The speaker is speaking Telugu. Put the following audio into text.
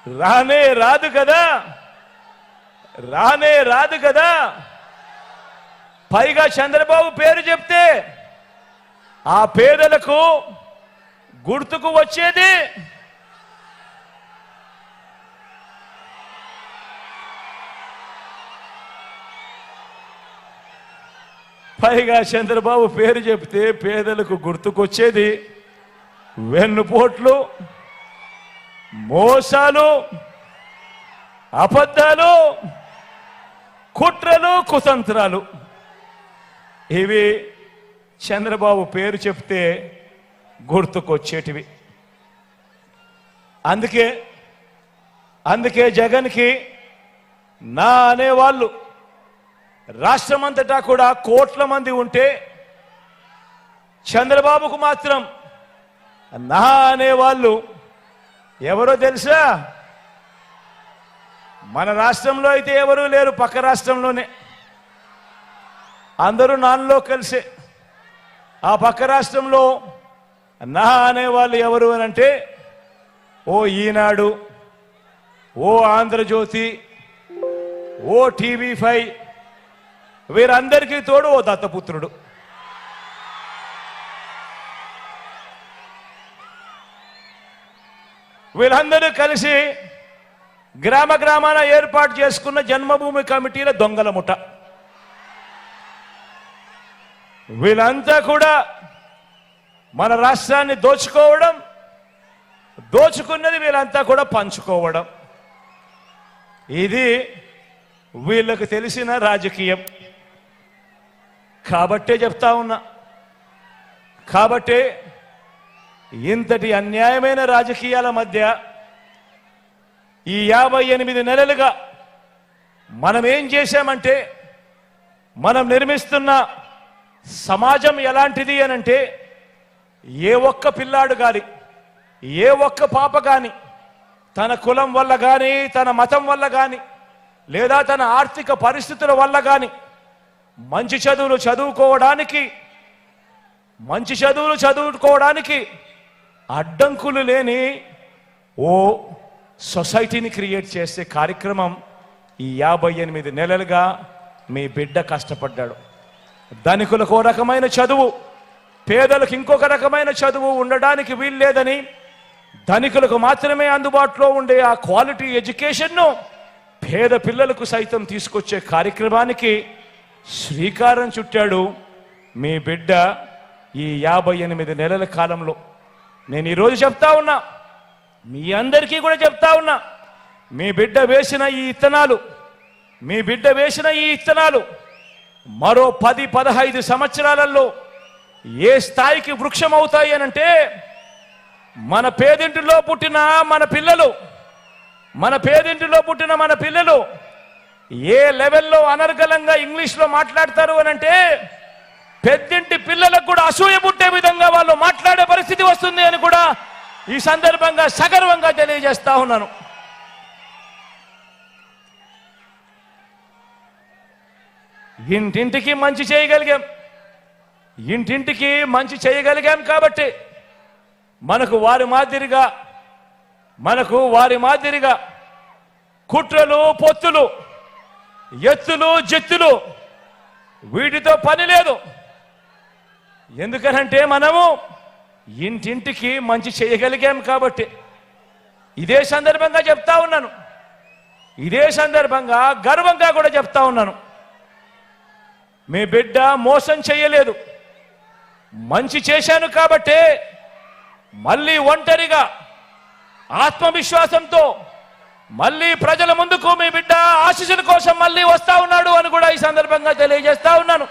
రానే రాదు కదా, రానే రాదు కదా. పైగా చంద్రబాబు పేరు చెప్తే ఆ పేదలకు గుర్తుకు వచ్చేది చంద్రబాబు పేరు చెప్తే పేదలకు గుర్తుకొచ్చేది వెన్నుపోట్లు, మోసాలు, అబద్ధాలు, కుట్రలు, కుతంత్రాలు. ఇవి చంద్రబాబు పేరు చెప్తే గుర్తుకొచ్చేటివి. అందుకే జగన్కి నా అనేవాళ్ళు రాష్ట్రమంతటా కూడా కోట్ల మంది ఉంటే చంద్రబాబుకు మాత్రం నా అనేవాళ్ళు ఎవరో తెలుసా? మన రాష్ట్రంలో అయితే ఎవరూ లేరు, పక్క రాష్ట్రంలోనే అందరూ నాన్నలో కలిసే. ఆ పక్క రాష్ట్రంలో నా అనేవాళ్ళు ఎవరు అని అంటే ఓ ఈనాడు, ఓ ఆంధ్రజ్యోతి, ఓ TV5, వీరందరికీ తోడు ఓ దత్తపుత్రుడు. వీళ్ళందరూ కలిసి గ్రామ గ్రామాన ఏర్పాటు చేసుకున్న జన్మభూమి కమిటీల దొంగల ముఠ. వీళ్ళంతా కూడా మన రాష్ట్రాన్ని దోచుకోవడం, దోచుకున్నది వీళ్ళంతా కూడా పంచుకోవడం. ఇది వీళ్ళకు తెలిసిన రాజకీయం. కాబట్టే చెప్తా ఉన్నా, కాబట్టే ఇంతటి అన్యాయమైన రాజకీయాల మధ్య ఈ 58 నెలలుగా మనం ఏం చేశామంటే, మనం నిర్మిస్తున్న సమాజం ఎలాంటిది అనంటే, ఏ ఒక్క పిల్లాడు కానీ, ఏ ఒక్క పాప కానీ తన కులం వల్ల కానీ, తన మతం వల్ల కానీ, లేదా తన ఆర్థిక పరిస్థితుల వల్ల కానీ మంచి చదువులు చదువుకోవడానికి అడ్డంకులు లేని ఓ సొసైటీని క్రియేట్ చేసే కార్యక్రమం ఈ 58 నెలలుగా మీ బిడ్డ కష్టపడ్డాడు. ధనికులకు ఒక రకమైన చదువు, పేదలకు ఇంకొక రకమైన చదువు ఉండడానికి వీల్లేదని, ధనికులకు మాత్రమే అందుబాటులో ఉండే ఆ క్వాలిటీ ఎడ్యుకేషన్ను పేద పిల్లలకు సైతం తీసుకొచ్చే కార్యక్రమానికి శ్రీకారం చుట్టాడు మీ బిడ్డ ఈ 58 నెలల కాలంలో. నేను ఈరోజు చెప్తా ఉన్నా, మీ అందరికీ కూడా చెప్తా ఉన్నా, మీ బిడ్డ వేసిన ఈ ఇత్తనాలు మరో 10-15 సంవత్సరాలలో ఏ స్థాయికి వృక్షం అవుతాయి అనంటే, మన పేదింటిలో పుట్టిన మన పిల్లలు ఏ లెవెల్లో అనర్గళంగా ఇంగ్లీష్లో మాట్లాడతారు అనంటే, పెద్దింటి పిల్లలకు కూడా అసూయ పుట్టే విధంగా వాళ్ళు మాట్లాడే పరిస్థితి వస్తుంది అని కూడా ఈ సందర్భంగా సగర్వంగా తెలియజేస్తా ఉన్నాను. ఇంటింటికి మంచి చేయగలిగాం కాబట్టి మనకు వారి మాదిరిగా కుట్రలు, పొత్తులు, ఎత్తులు, జెత్తులు వీటితో పని లేదు. ఎందుకనంటే మనము ఇంటింటికి మంచి చేయగలిగాం కాబట్టి. ఇదే సందర్భంగా చెప్తా ఉన్నాను, ఇదే సందర్భంగా గర్వంగా కూడా చెప్తా ఉన్నాను, మీ బిడ్డ మోసం చేయలేదు, మంచి చేశాను కాబట్టే మళ్ళీ ఒంటరిగా ఆత్మవిశ్వాసంతో మళ్ళీ ప్రజల ముందుకు మీ బిడ్డ ఆశీస్సుల కోసం మళ్ళీ వస్తా ఉన్నాడు అని కూడా ఈ సందర్భంగా తెలియజేస్తా ఉన్నాను.